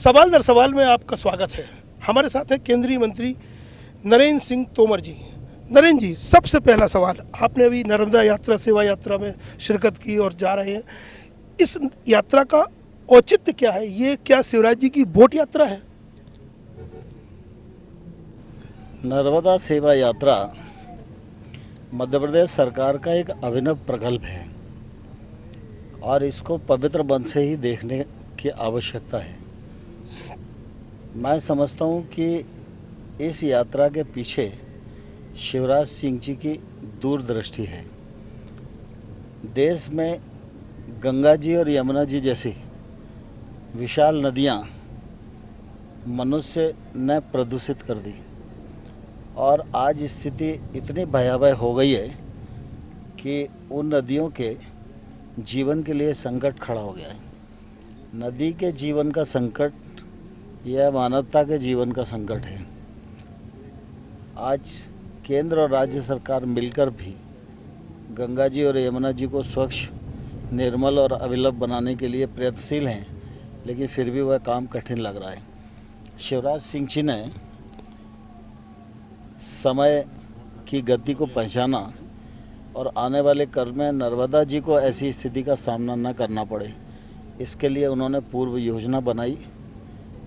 सवाल दर सवाल में आपका स्वागत है। हमारे साथ है केंद्रीय मंत्री नरेंद्र सिंह तोमर जी। नरेंद्र जी, सबसे पहला सवाल, आपने अभी नर्मदा यात्रा सेवा यात्रा में शिरकत की और जा रहे हैं, इस यात्रा का औचित्य क्या है? ये क्या शिवराज जी की बोट यात्रा है? नर्मदा सेवा यात्रा मध्य प्रदेश सरकार का एक अभिनव प्रकल्प है और इसको पवित्र मन से ही देखने की आवश्यकता है। मैं समझता हूँ कि इस यात्रा के पीछे शिवराज सिंह जी की दूरदृष्टि है। देश में गंगा जी और यमुना जी जैसी विशाल नदियाँ मनुष्य ने प्रदूषित कर दी और आज स्थिति इतनी भयावह हो गई है कि उन नदियों के जीवन के लिए संकट खड़ा हो गया है। नदी के जीवन का संकट यह मानवता के जीवन का संकट है। आज केंद्र और राज्य सरकार मिलकर भी गंगा जी और यमुना जी को स्वच्छ, निर्मल और अविलंब बनाने के लिए प्रयत्नशील हैं, लेकिन फिर भी वह काम कठिन लग रहा है। शिवराज सिंह जी ने समय की गति को पहचाना और आने वाले कल में नर्मदा जी को ऐसी स्थिति का सामना न करना पड़े, इसके लिए उन्होंने पूर्व योजना बनाई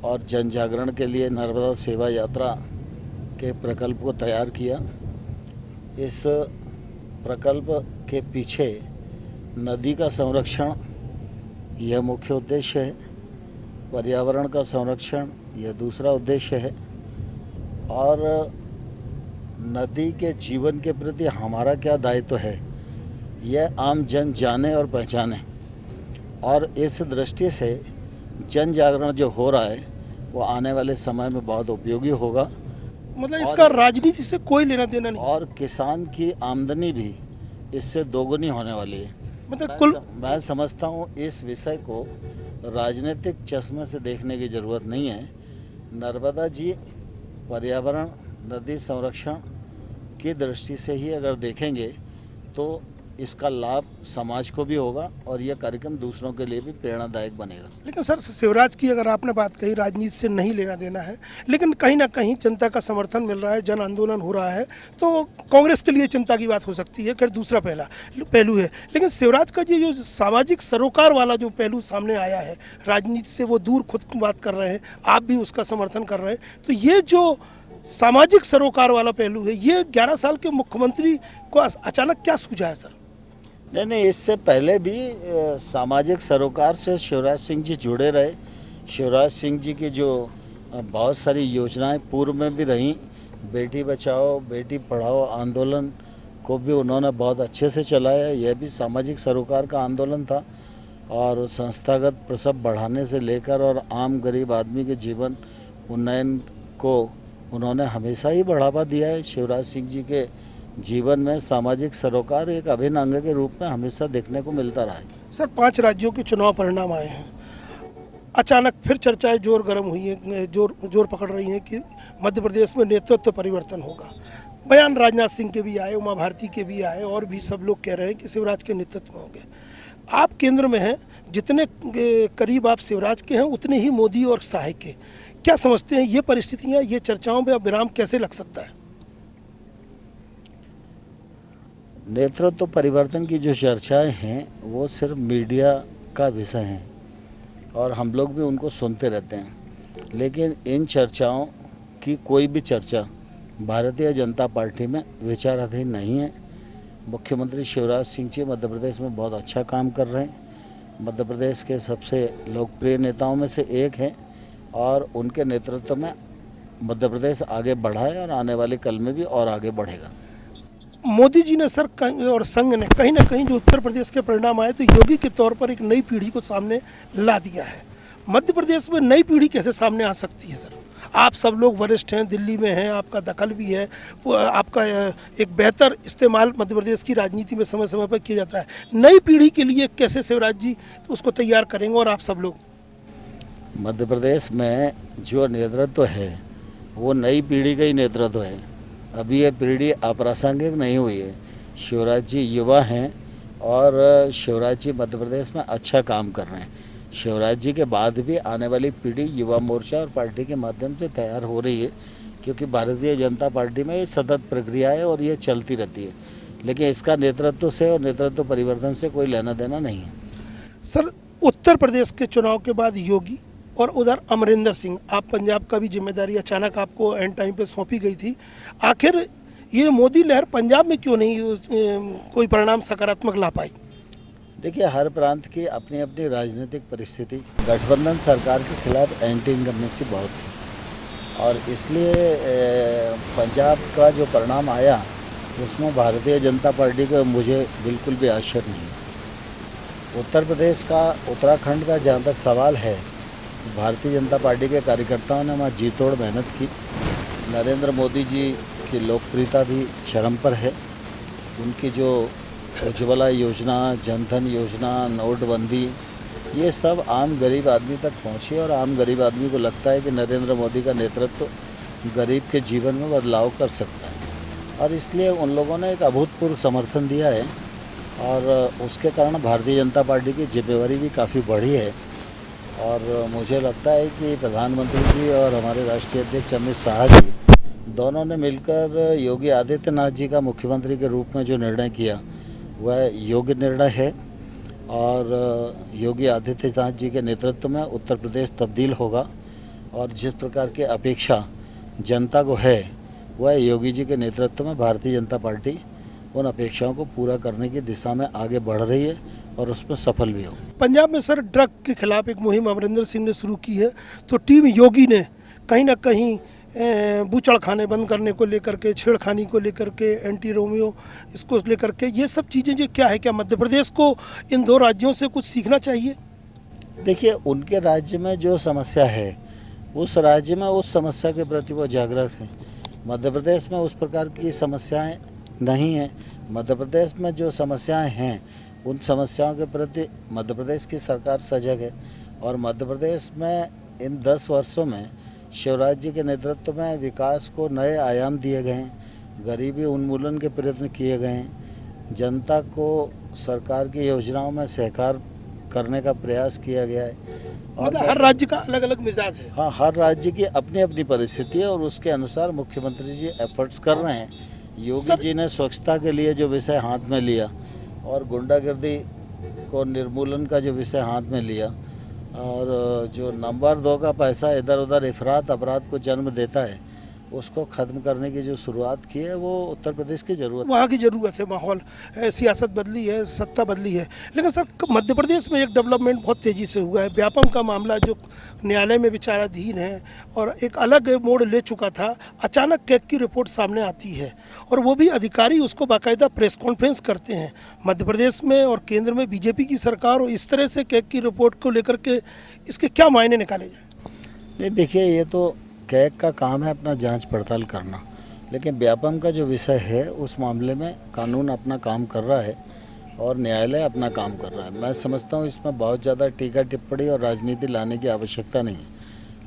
और जन जागरण के लिए नर्मदा सेवा यात्रा के प्रकल्प को तैयार किया। इस प्रकल्प के पीछे नदी का संरक्षण यह मुख्य उद्देश्य है, पर्यावरण का संरक्षण यह दूसरा उद्देश्य है और नदी के जीवन के प्रति हमारा क्या दायित्व है यह आम जन जाने और पहचाने। और इस दृष्टि से जन जागरण जो हो रहा है वो आने वाले समय में बहुत उपयोगी होगा। मतलब इसका राजनीति से कोई लेना देना नहीं और किसान की आमदनी भी इससे दोगुनी होने वाली है। मतलब मैं समझता हूँ इस विषय को राजनीतिक चश्मे से देखने की ज़रूरत नहीं है। नर्मदा जी पर्यावरण, नदी संरक्षण की दृष्टि से ही अगर देखेंगे तो इसका लाभ समाज को भी होगा और यह कार्यक्रम दूसरों के लिए भी प्रेरणादायक बनेगा। लेकिन सर, शिवराज की अगर आपने बात कही, राजनीति से नहीं लेना देना है, लेकिन कहीं ना कहीं जनता का समर्थन मिल रहा है, जन आंदोलन हो रहा है, तो कांग्रेस के लिए चिंता की बात हो सकती है। खैर, दूसरा पहलू है। लेकिन शिवराज का जो सामाजिक सरोकार वाला जो पहलू सामने आया है, राजनीति से वो दूर खुद बात कर रहे हैं, आप भी उसका समर्थन कर रहे हैं, तो ये जो सामाजिक सरोकार वाला पहलू है, ये 11 साल के मुख्यमंत्री को अचानक क्या सूझा है सर? नहीं, इससे पहले भी सामाजिक सरोकार से शिवराज सिंह जी जुड़े रहे। शिवराज सिंह जी की जो बहुत सारी योजनाएं पूर्व में भी रहीं, बेटी बचाओ बेटी पढ़ाओ आंदोलन को भी उन्होंने बहुत अच्छे से चलाया। यह भी सामाजिक सरोकार का आंदोलन था और संस्थागत प्रसव बढ़ाने से लेकर और आम गरीब आदमी के जीवन उन्नयन को उन्होंने हमेशा ही बढ़ावा दिया है। शिवराज सिंह जी के जीवन में सामाजिक सरोकार एक अभिन्न अंग के रूप में हमेशा देखने को मिलता रहा है। सर, 5 राज्यों के चुनाव परिणाम आए हैं, अचानक फिर चर्चाएं जोर गर्म हुई हैं, जोर पकड़ रही हैं कि मध्य प्रदेश में नेतृत्व परिवर्तन होगा। बयान राजनाथ सिंह के भी आए, उमा भारती के भी आए और भी सब लोग कह रहे हैं कि शिवराज के नेतृत्व में होंगे। आप केंद्र में हैं, जितने करीब आप शिवराज के हैं उतने ही मोदी और शाह के। क्या समझते हैं ये परिस्थितियाँ, ये चर्चाओं में अब विराम कैसे लग सकता है? नेतृत्व परिवर्तन की जो चर्चाएं हैं वो सिर्फ मीडिया का विषय हैं और हम लोग भी उनको सुनते रहते हैं, लेकिन इन चर्चाओं की कोई भी चर्चा भारतीय जनता पार्टी में विचाराधीन नहीं है। मुख्यमंत्री शिवराज सिंह जी मध्य प्रदेश में बहुत अच्छा काम कर रहे हैं, मध्य प्रदेश के सबसे लोकप्रिय नेताओं में से एक हैं और उनके नेतृत्व में मध्य प्रदेश आगे बढ़ा है और आने वाले कल में भी और आगे बढ़ेगा। मोदी जी ने सर और संघ ने कहीं ना कहीं जो उत्तर प्रदेश के परिणाम आए तो योगी के तौर पर एक नई पीढ़ी को सामने ला दिया है। मध्य प्रदेश में नई पीढ़ी कैसे सामने आ सकती है सर? आप सब लोग वरिष्ठ हैं, दिल्ली में हैं, आपका दखल भी है, आपका एक बेहतर इस्तेमाल मध्य प्रदेश की राजनीति में समय समय पर किया जाता है। नई पीढ़ी के लिए कैसे शिवराज जी उसको तैयार करेंगे और आप सब लोग? मध्य प्रदेश में जो नेतृत्व है वो नई पीढ़ी का ही नेतृत्व है। अभी ये पीढ़ी अप्रासंगिक नहीं हुई है। शिवराज जी युवा हैं और शिवराज जी मध्य प्रदेश में अच्छा काम कर रहे हैं। शिवराज जी के बाद भी आने वाली पीढ़ी युवा मोर्चा और पार्टी के माध्यम से तैयार हो रही है, क्योंकि भारतीय जनता पार्टी में ये सतत प्रक्रिया है और ये चलती रहती है, लेकिन इसका नेतृत्व से और नेतृत्व परिवर्तन से कोई लेना देना नहीं है। सर, उत्तर प्रदेश के चुनाव के बाद योगी और उधर अमरिंदर सिंह, आप पंजाब का भी जिम्मेदारी अचानक आपको एंड टाइम पे सौंपी गई थी, आखिर ये मोदी लहर पंजाब में क्यों नहीं कोई परिणाम सकारात्मक ला पाई? देखिए, हर प्रांत की अपनी अपनी राजनीतिक परिस्थिति, गठबंधन सरकार के खिलाफ एंटी इनकम्बेंसी बहुत थी और इसलिए पंजाब का जो परिणाम आया उसमें भारतीय जनता पार्टी का मुझे बिल्कुल भी आश्चर्य नहीं। उत्तर प्रदेश का, उत्तराखंड का जहाँ तक सवाल है, भारतीय जनता पार्टी के कार्यकर्ताओं ने वहाँ जी तोड़ मेहनत की। नरेंद्र मोदी जी की लोकप्रियता भी चरम पर है। उनकी जो उज्ज्वला योजना, जनधन योजना, नोटबंदी, ये सब आम गरीब आदमी तक पहुँची और आम गरीब आदमी को लगता है कि नरेंद्र मोदी का नेतृत्व गरीब के जीवन में बदलाव कर सकता है और इसलिए उन लोगों ने एक अभूतपूर्व समर्थन दिया है और उसके कारण भारतीय जनता पार्टी की जिम्मेवारी भी काफ़ी बढ़ी है। और मुझे लगता है कि प्रधानमंत्री जी और हमारे राष्ट्रीय अध्यक्ष अमित शाह जी दोनों ने मिलकर योगी आदित्यनाथ जी का मुख्यमंत्री के रूप में जो निर्णय किया वह योग्य निर्णय है और योगी आदित्यनाथ जी के नेतृत्व में उत्तर प्रदेश तब्दील होगा और जिस प्रकार की अपेक्षा जनता को है वह योगी जी के नेतृत्व में भारतीय जनता पार्टी उन अपेक्षाओं को पूरा करने की दिशा में आगे बढ़ रही है और उसमें सफल भी हो। पंजाब में सर ड्रग के खिलाफ एक मुहिम अमरिंदर सिंह ने शुरू की है, तो टीम योगी ने कहीं ना कहीं बूचड़ खाने बंद करने को लेकर के, छेड़खानी को लेकर के, एंटी रोमियो इसको लेकर के, ये सब चीज़ें जो क्या है, क्या मध्य प्रदेश को इन दो राज्यों से कुछ सीखना चाहिए? देखिए, उनके राज्य में जो समस्या है उस राज्य में उस समस्या के प्रति वो जागृत है। मध्य प्रदेश में उस प्रकार की समस्याएं नहीं हैं। मध्य प्रदेश में जो समस्याएं हैं उन समस्याओं के प्रति मध्य प्रदेश की सरकार सजग है और मध्य प्रदेश में इन 10 वर्षों में शिवराज जी के नेतृत्व में विकास को नए आयाम दिए गए हैं, गरीबी उन्मूलन के प्रयत्न किए गए हैं, जनता को सरकार की योजनाओं में सहकार करने का प्रयास किया गया है और मतलब हर राज्य का अलग अलग मिजाज है। हाँ, हर राज्य की अपनी अपनी परिस्थिति है और उसके अनुसार मुख्यमंत्री जी एफर्ट्स कर रहे हैं। योगी जी ने स्वच्छता के लिए जो विषय हाथ में लिया और गुंडागर्दी को निर्मूलन का जो विषय हाथ में लिया और जो नंबर 2 का पैसा इधर उधर इफरात अपराध को जन्म देता है उसको ख़त्म करने की जो शुरुआत की है वो उत्तर प्रदेश की ज़रूरत है। वहाँ की ज़रूरत है, माहौल सियासत बदली है, सत्ता बदली है, लेकिन सर मध्य प्रदेश में एक डेवलपमेंट बहुत तेज़ी से हुआ है। व्यापम का मामला जो न्यायालय में विचाराधीन है और एक अलग मोड़ ले चुका था, अचानक कैग की रिपोर्ट सामने आती है और वो भी अधिकारी उसको बाकायदा प्रेस कॉन्फ्रेंस करते हैं। मध्य प्रदेश में और केंद्र में बीजेपी की सरकार और इस तरह से कैग की रिपोर्ट को लेकर के इसके क्या मायने निकाले जाए? नहीं, देखिए, ये तो कैग का काम है अपना जांच पड़ताल करना, लेकिन व्यापम का जो विषय है उस मामले में कानून अपना काम कर रहा है और न्यायालय अपना काम कर रहा है। मैं समझता हूँ इसमें बहुत ज़्यादा टीका टिप्पणी और राजनीति लाने की आवश्यकता नहीं है,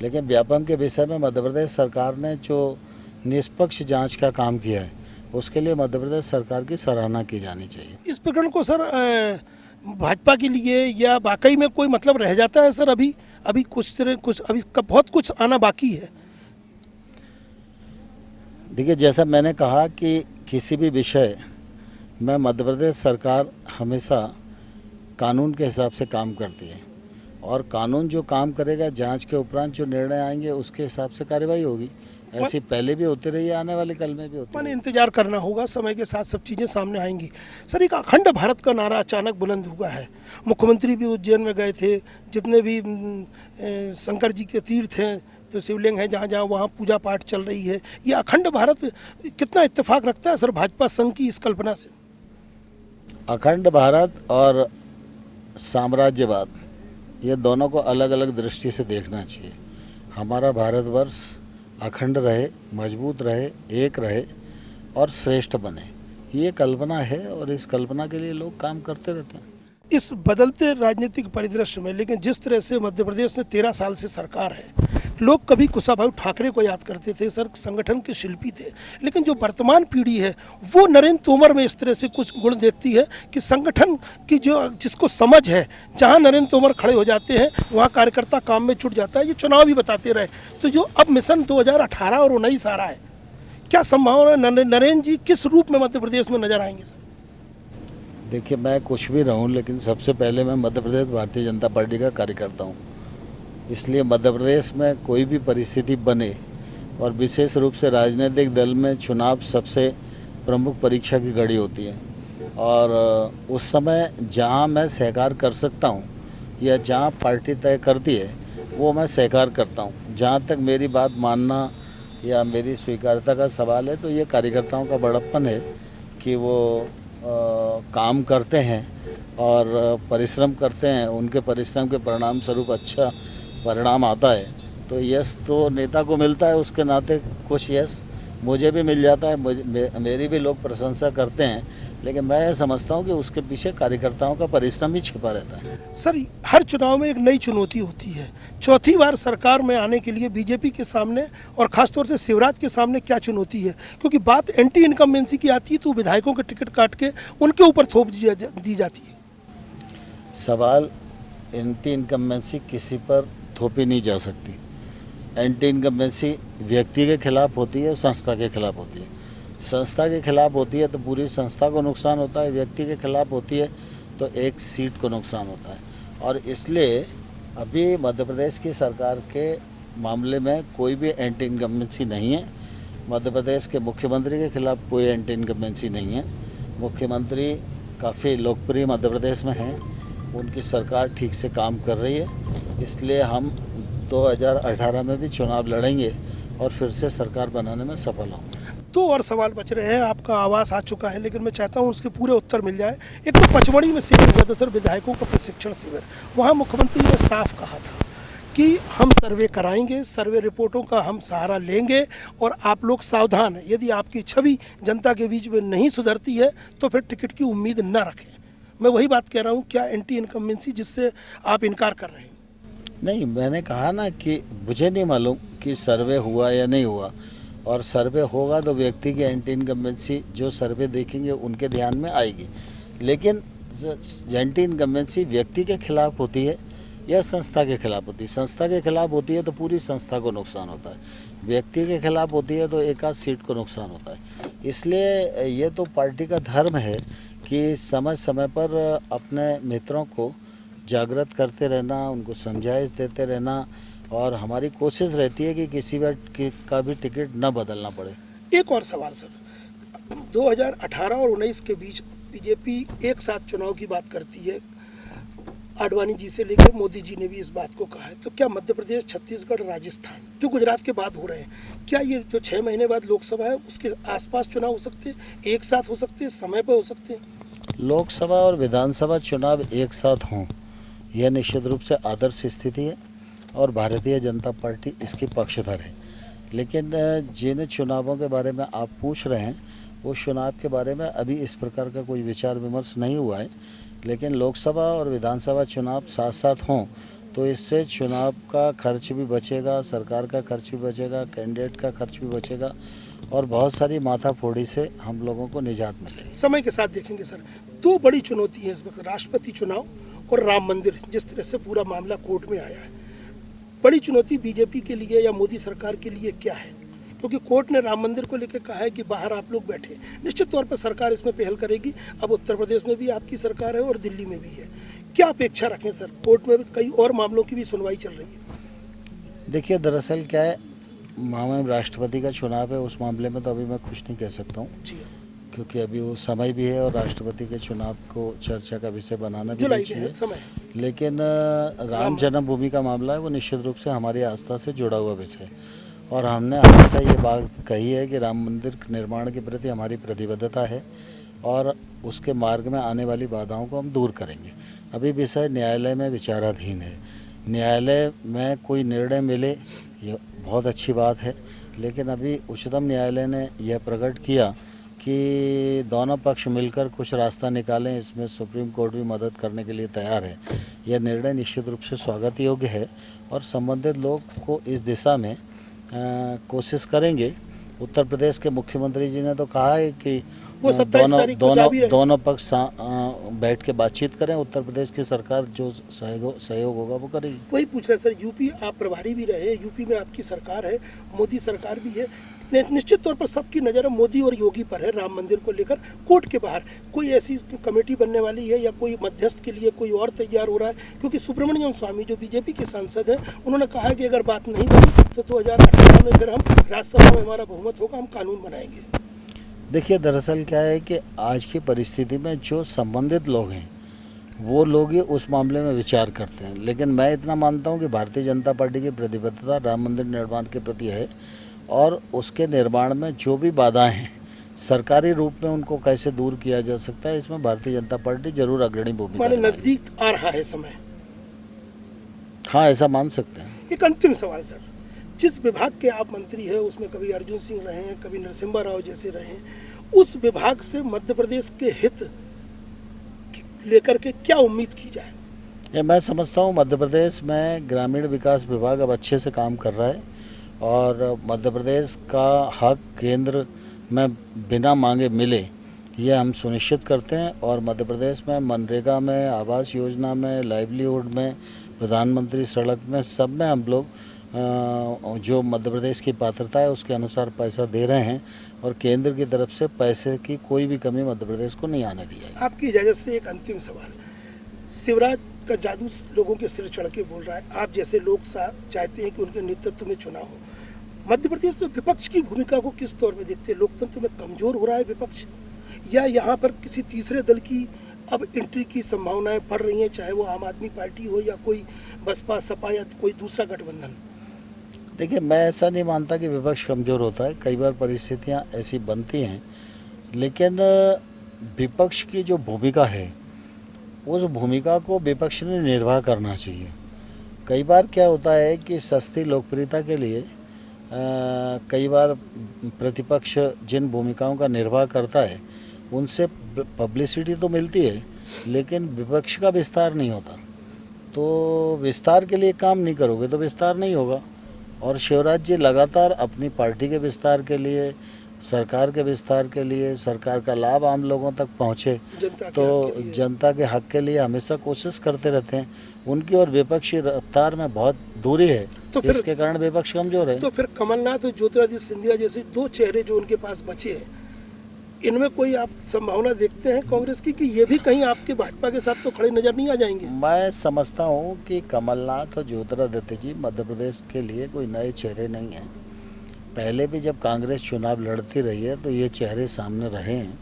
लेकिन व्यापम के विषय में मध्य प्रदेश सरकार ने जो निष्पक्ष जाँच का काम किया है उसके लिए मध्य प्रदेश सरकार की सराहना की जानी चाहिए। इस प्रकरण को सर भाजपा के लिए या वाकई में कोई मतलब रह जाता है सर? अभी बहुत कुछ आना बाकी है। देखिए, जैसा मैंने कहा कि किसी भी विषय में मध्य प्रदेश सरकार हमेशा कानून के हिसाब से काम करती है और कानून जो काम करेगा, जांच के उपरांत जो निर्णय आएंगे उसके हिसाब से कार्रवाई होगी। ऐसी पहले भी होती रही है, आने वाले कल में भी होती मैंने इंतजार करना होगा, समय के साथ सब चीज़ें सामने आएंगी। सर, एक अखंड भारत का नारा अचानक बुलंद हुआ है। मुख्यमंत्री भी उज्जैन में गए थे, जितने भी शंकर जी के तीर्थ हैं, जो शिवलिंग है, जहाँ जहाँ वहाँ पूजा पाठ चल रही है। ये अखंड भारत कितना इत्तेफाक रखता है सर भाजपा संघ की इस कल्पना से? अखंड भारत और साम्राज्यवाद, ये दोनों को अलग अलग दृष्टि से देखना चाहिए। हमारा भारतवर्ष अखंड रहे, मजबूत रहे, एक रहे और श्रेष्ठ बने, ये कल्पना है और इस कल्पना के लिए लोग काम करते रहते हैं। इस बदलते राजनीतिक परिदृश्य में, लेकिन जिस तरह से मध्य प्रदेश में 13 साल से सरकार है, लोग कभी कुशाभाऊ ठाकरे को याद करते थे सर, संगठन के शिल्पी थे, लेकिन जो वर्तमान पीढ़ी है वो नरेंद्र तोमर में इस तरह से कुछ गुण देखती है कि संगठन की जो जिसको समझ है, जहां नरेंद्र तोमर खड़े हो जाते हैं वहां कार्यकर्ता काम में छुट जाता है। ये चुनाव भी बताते रहे। तो जो अब मिशन 2018 और 19 आ रहा है, क्या संभावना है नरेंद्र जी किस रूप में मध्य प्रदेश में नजर आएंगे सर? देखिए, मैं कुछ भी रहूं, लेकिन सबसे पहले मैं मध्य प्रदेश भारतीय जनता पार्टी का कार्यकर्ता हूं। इसलिए मध्य प्रदेश में कोई भी परिस्थिति बने, और विशेष रूप से राजनीतिक दल में चुनाव सबसे प्रमुख परीक्षा की घड़ी होती है, और उस समय जहां मैं सहकार कर सकता हूं या जहां पार्टी तय करती है वो मैं सहकार करता हूं। जहां तक मेरी बात मानना या मेरी स्वीकार्यता का सवाल है, तो ये कार्यकर्ताओं का बड़प्पन है कि वो काम करते हैं और परिश्रम करते हैं। उनके परिश्रम के परिणाम स्वरूप अच्छा परिणाम आता है, तो यश तो नेता को मिलता है, उसके नाते कुछ यश मुझे भी मिल जाता है। मेरी भी लोग प्रशंसा करते हैं, लेकिन मैं ये समझता हूँ कि उसके पीछे कार्यकर्ताओं का परिश्रम ही छिपा रहता है। सर, हर चुनाव में एक नई चुनौती होती है। चौथी बार सरकार में आने के लिए बीजेपी के सामने और खासतौर से शिवराज के सामने क्या चुनौती है? क्योंकि बात एंटी इनकम्बेंसी की आती है तो विधायकों के टिकट काट के उनके ऊपर थोप दी जाती है। सवाल एंटी इनकम्बेंसी किसी पर थोपी नहीं जा सकती। एंटी इनकम्बेंसी व्यक्ति के खिलाफ होती है, संस्था के खिलाफ होती है। संस्था के खिलाफ होती है तो पूरी संस्था को नुकसान होता है, व्यक्ति के खिलाफ होती है तो एक सीट को नुकसान होता है। और इसलिए अभी मध्य प्रदेश की सरकार के मामले में कोई भी एंटी इनकम्बेंसी नहीं है। मध्य प्रदेश के मुख्यमंत्री के खिलाफ कोई एंटी इनकम्बेंसी नहीं है। मुख्यमंत्री काफ़ी लोकप्रिय मध्य प्रदेश में हैं, उनकी सरकार ठीक से काम कर रही है। इसलिए हम 2018 में भी चुनाव लड़ेंगे और फिर से सरकार बनाने में सफल होंगे। 2 और सवाल बच रहे हैं। आपका आवास आ चुका है, लेकिन मैं चाहता हूं उसके पूरे उत्तर मिल जाए। एक तो पचमढ़ी में शिविर हुआ था सर, विधायकों का प्रशिक्षण शिविर। वहां मुख्यमंत्री ने साफ कहा था कि हम सर्वे कराएंगे, सर्वे रिपोर्टों का हम सहारा लेंगे और आप लोग सावधान हैं, यदि आपकी छवि जनता के बीच में नहीं सुधरती है तो फिर टिकट की उम्मीद न रखें। मैं वही बात कह रहा हूँ, क्या एंटी इनकम्बेंसी जिससे आप इनकार कर रहे हैं? नहीं, मैंने कहा ना कि मुझे नहीं मालूम कि सर्वे हुआ या नहीं हुआ, और सर्वे होगा तो व्यक्ति की एंटी इनकम्बेंसी जो सर्वे देखेंगे उनके ध्यान में आएगी। लेकिन एंटी इनकम्बेंसी व्यक्ति के खिलाफ होती है या संस्था के खिलाफ होती है। संस्था के खिलाफ होती है तो पूरी संस्था को नुकसान होता है, व्यक्ति के खिलाफ होती है तो एक आध सीट को नुकसान होता है। इसलिए ये तो पार्टी का धर्म है कि समय समय पर अपने मित्रों को जागृत करते रहना, उनको समझाइश देते रहना, और हमारी कोशिश रहती है कि किसी का भी टिकट न बदलना पड़े। एक और सवाल सर, 2018 और 19 के बीच बीजेपी एक साथ चुनाव की बात करती है। आडवाणी जी से लेकर मोदी जी ने भी इस बात को कहा है। तो क्या मध्य प्रदेश, छत्तीसगढ़, राजस्थान जो गुजरात के बाद हो रहे हैं, क्या ये जो 6 महीने बाद लोकसभा है उसके आसपास चुनाव हो सकते हैं, एक साथ हो सकते हैं, समय पर हो सकते हैं? लोकसभा और विधानसभा चुनाव एक साथ हों, यह निश्चित रूप से आदर्श स्थिति है और भारतीय जनता पार्टी इसकी पक्षधर है। लेकिन जिन चुनावों के बारे में आप पूछ रहे हैं, वो चुनाव के बारे में अभी इस प्रकार का कोई विचार विमर्श नहीं हुआ है। लेकिन लोकसभा और विधानसभा चुनाव साथ साथ हों तो इससे चुनाव का खर्च भी बचेगा, सरकार का खर्च भी बचेगा, कैंडिडेट का खर्च भी बचेगा, और बहुत सारी माथाफोड़ी से हम लोगों को निजात मिलेगी। समय के साथ देखेंगे सर, 2 बड़ी चुनौती है इस वक्त, राष्ट्रपति चुनाव और राम मंदिर। जिस तरह से पूरा मामला कोर्ट में आया है, बड़ी चुनौती बीजेपी के लिए या मोदी सरकार के लिए क्या है? क्योंकि कोर्ट ने राम मंदिर को लेकर कहा है कि बाहर आप लोग बैठे, निश्चित तौर पर सरकार इसमें पहल करेगी। अब उत्तर प्रदेश में भी आपकी सरकार है और दिल्ली में भी है, क्या अपेक्षा रखें सर? कोर्ट में कई और मामलों की भी सुनवाई चल रही है। देखिए, दरअसल क्या है, माननीय राष्ट्रपति का चुनाव है, उस मामले में तो अभी मैं कुछ नहीं कह सकता हूँ, जी, क्योंकि अभी वो समय भी है और राष्ट्रपति के चुनाव को चर्चा का विषय बनाना भी जुलाई चाहिए। में समय। लेकिन राम जन्मभूमि का मामला है, वो निश्चित रूप से हमारी आस्था से जुड़ा हुआ विषय है, और हमने हमेशा ये बात कही है कि राम मंदिर निर्माण के प्रति हमारी प्रतिबद्धता है और उसके मार्ग में आने वाली बाधाओं को हम दूर करेंगे। अभी विषय न्यायालय में विचाराधीन है। न्यायालय में कोई निर्णय मिले ये बहुत अच्छी बात है, लेकिन अभी उच्चतम न्यायालय ने यह प्रकट किया कि दोनों पक्ष मिलकर कुछ रास्ता निकालें, इसमें सुप्रीम कोर्ट भी मदद करने के लिए तैयार है। यह निर्णय निश्चित रूप से स्वागत योग्य है और संबंधित लोग को इस दिशा में कोशिश करेंगे। उत्तर प्रदेश के मुख्यमंत्री जी ने तो कहा है कि वो 27 तारीख को जा भी रहे हैं। दोनों पक्ष बैठ के बातचीत करें। उत्तर प्रदेश की सरकार जो सहयोग होगा वो करेगी। वही पूछ रहे सर, यूपी आप प्रभारी भी रहे, यूपी में आपकी सरकार है, मोदी सरकार भी है, निश्चित तौर पर सबकी नज़र मोदी और योगी पर है राम मंदिर को लेकर। कोर्ट के बाहर कोई ऐसी कमेटी बनने वाली है या कोई मध्यस्थ के लिए कोई और तैयार हो रहा है? क्योंकि सुब्रमण्यम स्वामी जो बीजेपी के सांसद हैं, उन्होंने कहा है कि अगर बात नहीं बनी तो 2018 में फिर हम राज्यसभा में हमारा बहुमत होगा, हम कानून बनाएंगे। देखिए, दरअसल क्या है कि आज की परिस्थिति में जो संबंधित लोग हैं वो लोग ही उस मामले में विचार करते हैं, लेकिन मैं इतना मानता हूं कि भारतीय जनता पार्टी की प्रतिबद्धता राम मंदिर निर्माण के प्रति है और उसके निर्माण में जो भी बाधाएं हैं सरकारी रूप में उनको कैसे दूर किया जा सकता है, इसमें भारतीय जनता पार्टी जरूर अग्रणी भूमिका माने निभाएगी। नजदीक आ रहा है समय। हाँ, ऐसा मान सकते हैं। एक अंतिम सवाल सर, जिस विभाग के आप मंत्री हैं उसमें कभी अर्जुन सिंह रहे हैं, कभी नरसिम्हा राव जैसे रहे हैं, उस विभाग से मध्य प्रदेश के हित लेकर के क्या उम्मीद की जाए? ये मैं समझता हूँ मध्य प्रदेश में ग्रामीण विकास विभाग अब अच्छे से काम कर रहा है और मध्य प्रदेश का हक केंद्र में बिना मांगे मिले ये हम सुनिश्चित करते हैं और मध्य प्रदेश में मनरेगा में, आवास योजना में, लाइवलीहुड में, प्रधानमंत्री सड़क में, सब में हम लोग जो मध्य प्रदेश की पात्रता है उसके अनुसार पैसा दे रहे हैं और केंद्र की तरफ से पैसे की कोई भी कमी मध्य प्रदेश को नहीं आने दी जाएगी। आपकी इजाज़त से एक अंतिम सवाल, शिवराज का जादू लोगों के सिर चढ़ के बोल रहा है, आप जैसे लोग चाहते हैं कि उनके नेतृत्व में चुनाव हो। मध्य प्रदेश में विपक्ष की भूमिका को किस तौर पर देखते हैं? लोकतंत्र में कमजोर हो रहा है विपक्ष या यहाँ पर किसी तीसरे दल की अब एंट्री की संभावनाएं बढ़ रही हैं, चाहे वो आम आदमी पार्टी हो या कोई बसपा सपा या कोई दूसरा गठबंधन? देखिए, मैं ऐसा नहीं मानता कि विपक्ष कमज़ोर होता है, कई बार परिस्थितियां ऐसी बनती हैं, लेकिन विपक्ष की जो भूमिका है उस भूमिका को विपक्ष ने निर्वाह करना चाहिए। कई बार क्या होता है कि सस्ती लोकप्रियता के लिए कई बार प्रतिपक्ष जिन भूमिकाओं का निर्वाह करता है उनसे पब्लिसिटी तो मिलती है लेकिन विपक्ष का विस्तार नहीं होता। तो विस्तार के लिए काम नहीं करोगे तो विस्तार नहीं होगा और शिवराज जी लगातार अपनी पार्टी के विस्तार के लिए, सरकार के विस्तार के लिए, सरकार का लाभ आम लोगों तक पहुंचे तो जनता के हक के लिए हमेशा कोशिश करते रहते हैं। उनकी और विपक्षी रफ्तार में बहुत दूरी है, तो फिर इसके कारण विपक्ष कमजोर है। तो फिर कमलनाथ और ज्योतिरादित्य सिंधिया जैसे दो चेहरे जो उनके पास बचे हैं, इनमें कोई आप संभावना देखते हैं कांग्रेस की कि ये भी कहीं आपके भाजपा के साथ तो खड़े नजर नहीं आ जाएंगे? मैं समझता हूँ कि कमलनाथ और ज्योतिरादित्य जी मध्य प्रदेश के लिए कोई नए चेहरे नहीं हैं। पहले भी जब कांग्रेस चुनाव लड़ती रही है तो ये चेहरे सामने रहे हैं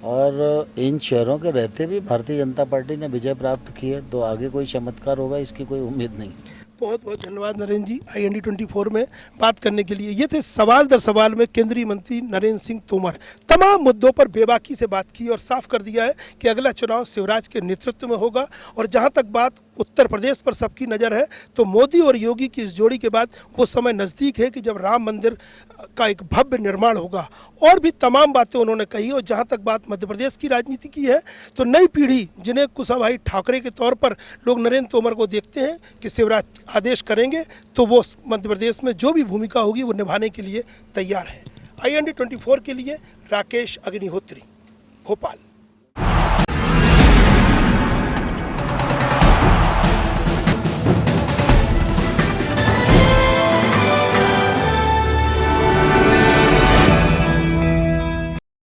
और इन चेहरों के रहते भी भारतीय जनता पार्टी ने विजय प्राप्त की है, तो आगे कोई चमत्कार होगा इसकी कोई उम्मीद नहीं। बहुत बहुत धन्यवाद नरेंद्र जी, IND24 में बात करने के लिए। ये थे सवाल दर सवाल में केंद्रीय मंत्री नरेंद्र सिंह तोमर। तमाम मुद्दों पर बेबाकी से बात की और साफ कर दिया है कि अगला चुनाव शिवराज के नेतृत्व में होगा। और जहां तक बात उत्तर प्रदेश पर सबकी नज़र है तो मोदी और योगी की इस जोड़ी के बाद वो समय नज़दीक है कि जब राम मंदिर का एक भव्य निर्माण होगा। और भी तमाम बातें उन्होंने कही। और जहां तक बात मध्य प्रदेश की राजनीति की है तो नई पीढ़ी जिन्हें कुशाभाई ठाकरे के तौर पर लोग नरेंद्र तोमर को देखते हैं कि शिवराज आदेश करेंगे तो वो मध्य प्रदेश में जो भी भूमिका होगी वो निभाने के लिए तैयार है। IND24 के लिए राकेश अग्निहोत्री, भोपाल।